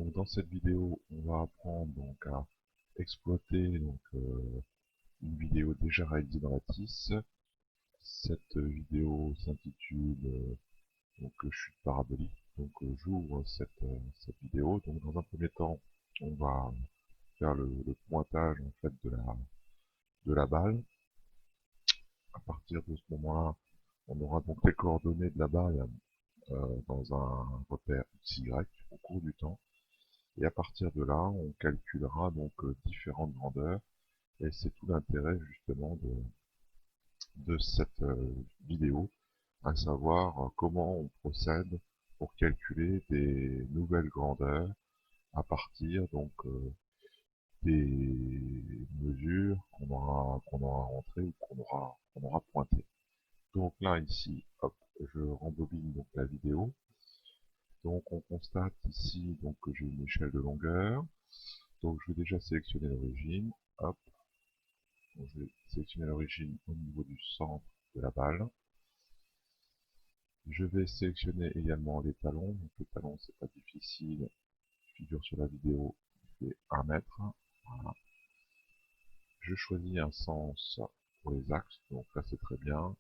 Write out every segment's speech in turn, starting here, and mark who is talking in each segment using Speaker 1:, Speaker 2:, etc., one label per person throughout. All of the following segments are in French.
Speaker 1: Donc dans cette vidéo, on va apprendre donc à exploiter une vidéo déjà réalisée dans Lattice. Cette vidéo s'intitule chute parabolique. J'ouvre cette vidéo. Donc dans un premier temps, on va faire le pointage en fait de la balle. À partir de ce moment-là, on aura donc les coordonnées de la balle dans un repère XY au cours du temps. Et à partir de là, on calculera différentes grandeurs. Et c'est tout l'intérêt justement de cette vidéo, à savoir comment on procède pour calculer des nouvelles grandeurs à partir des mesures qu'on aura rentrées ou qu'on aura pointées. Donc là ici, hop, je rembobine donc la vidéo. Donc on constate ici que j'ai une échelle de longueur. Donc je vais déjà sélectionner l'origine. Hop, donc, je vais sélectionner l'origine au niveau du centre de la balle. Je vais sélectionner également les talons. Donc les talons, c'est pas difficile. Je figure sur la vidéo, c'est 1 mètre. Voilà. Je choisis un sens pour les axes. Donc là c'est très bien.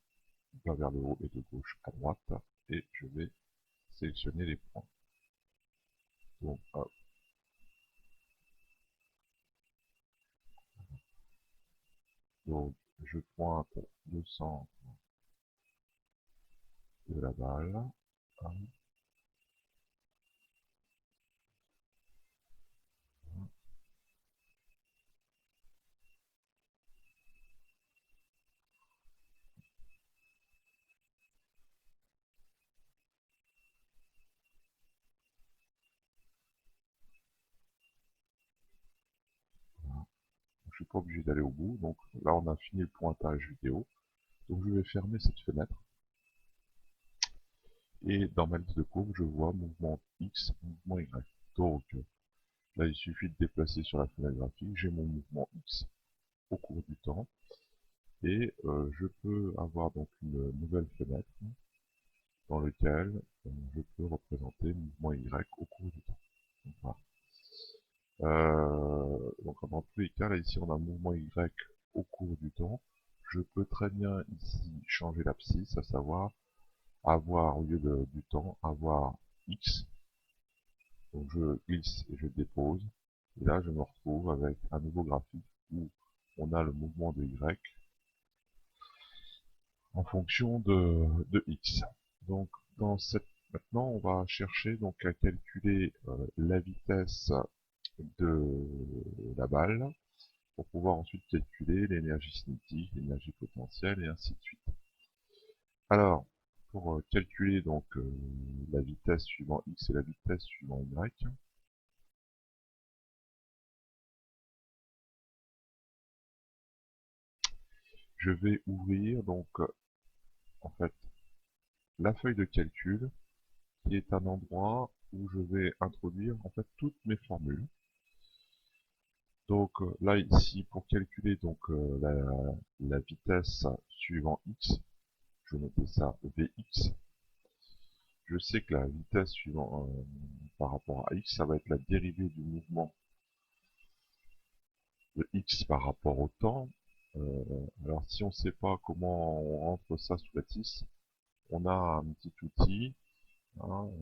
Speaker 1: Va vers le haut et de gauche à droite. Et je vais sélectionner les points. Donc hop. Donc je pointe le centre de la balle. Hop. Voilà. Je suis pas obligé d'aller au bout. Donc là on a fini le pointage vidéo. Donc je vais fermer cette fenêtre. Et dans ma liste de courbes, je vois mouvement X, mouvement Y. Donc là il suffit de déplacer sur la fenêtre graphique, j'ai mon mouvement X au cours du temps. Et je peux avoir donc une nouvelle fenêtre dans laquelle je peux représenter mouvement Y au cours du temps. Donc, voilà. Donc dans tous les cas, là ici on a un mouvement Y au cours du temps. Je peux très bien ici changer l'abscisse, à savoir avoir au lieu du temps, avoir X. Donc je glisse et je dépose. Et là je me retrouve avec un nouveau graphique où on a le mouvement de Y en fonction de X. Donc maintenant on va chercher à calculer la vitesse de la balle pour pouvoir ensuite calculer l'énergie cinétique, l'énergie potentielle et ainsi de suite. Alors, pour calculer la vitesse suivant X et la vitesse suivant Y, je vais ouvrir en fait la feuille de calcul qui est un endroit où je vais introduire en fait toutes mes formules. Donc là ici pour calculer la vitesse suivant X, je vais noter ça Vx. Je sais que la vitesse suivant par rapport à X, ça va être la dérivée du mouvement de X par rapport au temps. Alors si on ne sait pas comment on rentre ça sous Lattice, on a un petit outil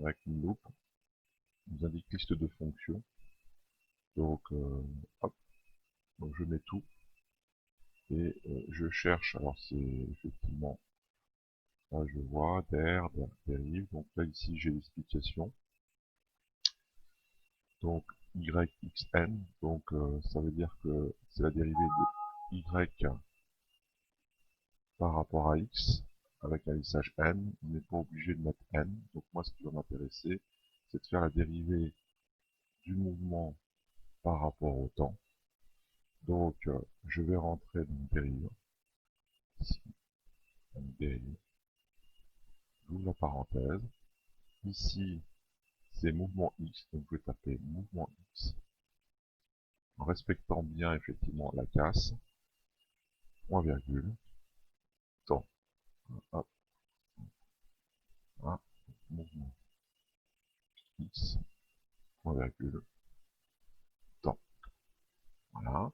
Speaker 1: avec une loupe, qui nous indique liste de fonctions. Donc hop, donc je mets tout et je cherche. Alors c'est effectivement, là je vois der, dérive. Donc là ici j'ai l'explication. Donc yxn, donc ça veut dire que c'est la dérivée de y par rapport à x avec un lissage n. On n'est pas obligé de mettre n. Donc moi ce qui va m'intéresser, c'est de faire la dérivée du mouvement par rapport au temps. Donc je vais rentrer dans une dérive ici, une dérive, j'ouvre la parenthèse. Ici c'est mouvement x, donc je vais taper mouvement x en respectant bien effectivement la casse, point virgule, temps. Hop, mouvement x, point virgule. Voilà.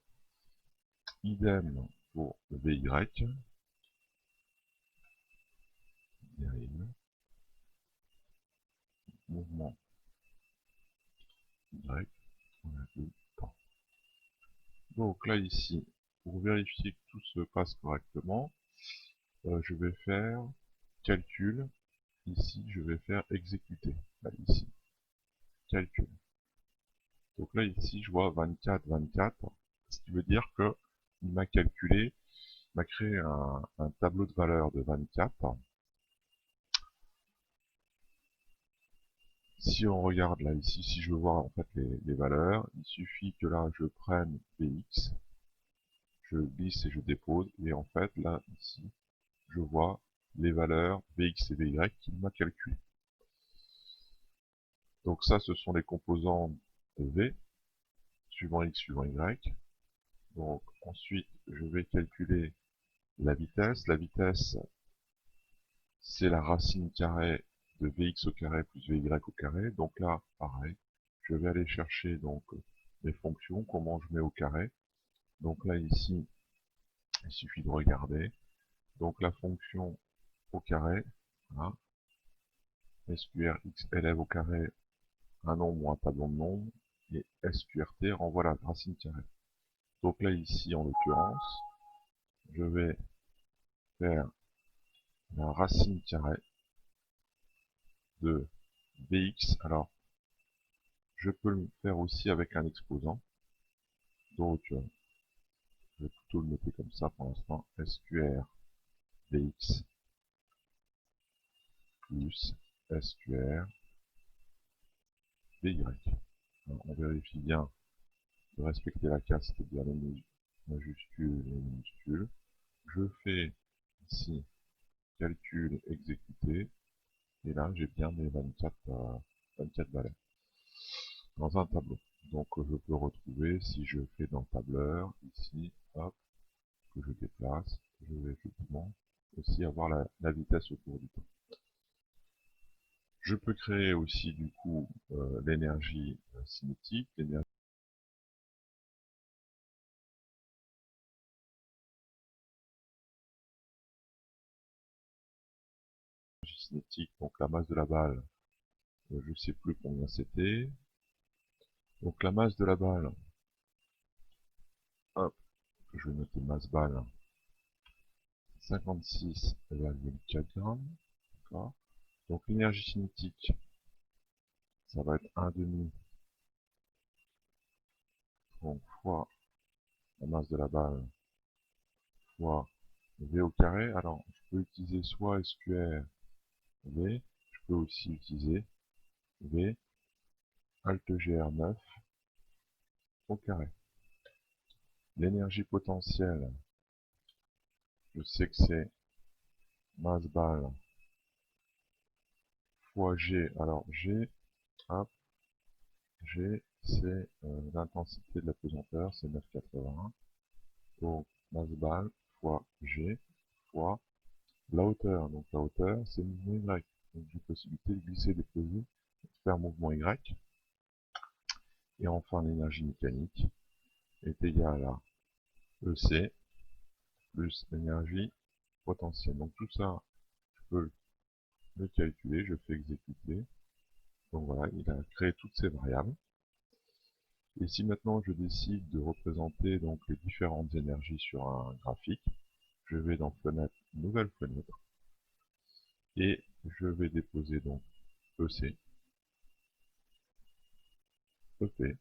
Speaker 1: Idem pour VY. Dérive. Mouvement Y. On a deux temps. Donc là ici, pour vérifier que tout se passe correctement, je vais faire calcul. Ici, je vais faire exécuter. Là, ici, calcul. Donc là, ici, je vois 24, 24, ce qui veut dire que il m'a calculé, m'a créé un tableau de valeurs de 24. Si on regarde là, ici, si je veux voir en fait les valeurs, il suffit que là, je prenne Vx, je glisse et je dépose, et en fait, là, ici, je vois les valeurs Vx et Vy qu'il m'a calculées. Donc ça, ce sont les composants de V, suivant X, suivant Y. Donc ensuite, je vais calculer la vitesse. La vitesse, c'est la racine carrée de Vx au carré plus Vy au carré. Donc là, pareil, je vais aller chercher donc mes fonctions, comment je mets au carré. Donc là, ici, il suffit de regarder. Donc la fonction au carré, voilà, SQR x élève au carré un nombre ou un tableau de nombres, et SQRT renvoie la racine carrée. Donc là, ici, en l'occurrence, je vais faire la racine carrée de Vx. Alors, je peux le faire aussi avec un exposant. Donc, je vais plutôt le noter comme ça pour l'instant. SQR Vx plus SQR Vy. Alors, on vérifie bien de respecter la case, c'est-à-dire les majuscules et les minuscules. Je fais ici calcul exécuté. Et là, j'ai bien mes 24 valeurs dans un tableau. Donc, je peux retrouver, si je fais dans tableur, ici, hop, que je déplace, je vais effectivement aussi avoir la vitesse au cours du temps. Je peux créer aussi du coup l'énergie cinétique, l'énergie cinétique, donc la masse de la balle, je ne sais plus combien c'était. Donc la masse de la balle, hop, je vais noter masse balle, 56,4 grammes. D'accord. Donc l'énergie cinétique, ça va être 1,5 donc fois la masse de la balle fois V au carré. Alors je peux utiliser soit SQR V, je peux aussi utiliser V Alt GR9 au carré. L'énergie potentielle, je sais que c'est masse balle fois G. Alors G, hop, G, c'est l'intensité de la pesanteur, c'est 9,80. Donc masse balle fois G fois la hauteur. Donc la hauteur, c'est le mouvement Y. Donc j'ai possibilité de glisser, déposer, de faire mouvement Y. Et enfin l'énergie mécanique est égale à EC plus l'énergie potentielle. Donc tout ça, je peux le calculer, je fais exécuter. Donc voilà, il a créé toutes ces variables. Et si maintenant je décide de représenter donc les différentes énergies sur un graphique, je vais dans fenêtre, nouvelle fenêtre, et je vais déposer donc EC, EP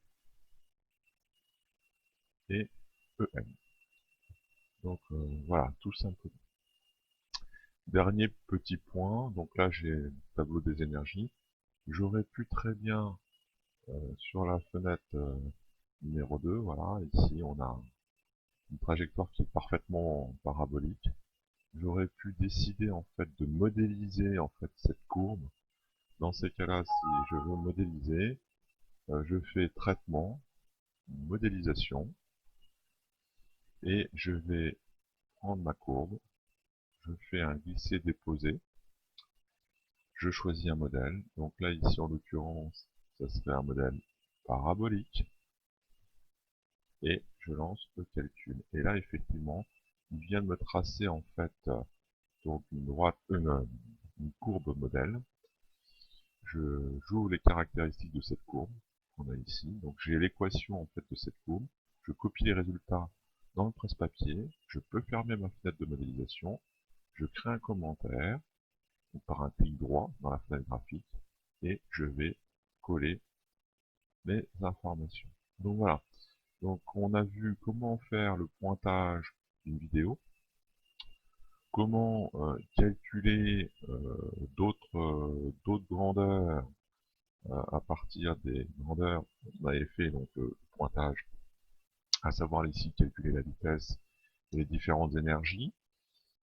Speaker 1: et EM. Donc voilà, tout simplement. Dernier petit point, donc là j'ai le tableau des énergies. J'aurais pu très bien, sur la fenêtre numéro 2, voilà, ici on a une trajectoire qui est parfaitement parabolique. J'aurais pu décider en fait de modéliser en fait cette courbe. Dans ces cas-là, si je veux modéliser, je fais traitement, modélisation, et je vais prendre ma courbe, je fais un glisser-déposer, je choisis un modèle. Donc là, ici en l'occurrence, ça serait un modèle parabolique. et je lance le calcul. Et là, effectivement, il vient de me tracer en fait donc une courbe modèle. Je joue les caractéristiques de cette courbe qu'on a ici. Donc j'ai l'équation en fait de cette courbe. Je copie les résultats dans le presse-papier. Je peux fermer ma fenêtre de modélisation. Je crée un commentaire par un clic droit dans la fenêtre graphique et je vais coller mes informations. Donc voilà. Donc on a vu comment faire le pointage d'une vidéo, comment calculer d'autres grandeurs à partir des grandeurs qu'on avait fait, donc le pointage, à savoir ici calculer la vitesse et les différentes énergies,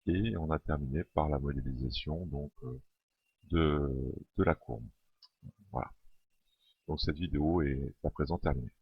Speaker 1: et on a terminé par la modélisation donc de la courbe. Voilà. Donc cette vidéo est à présent terminée.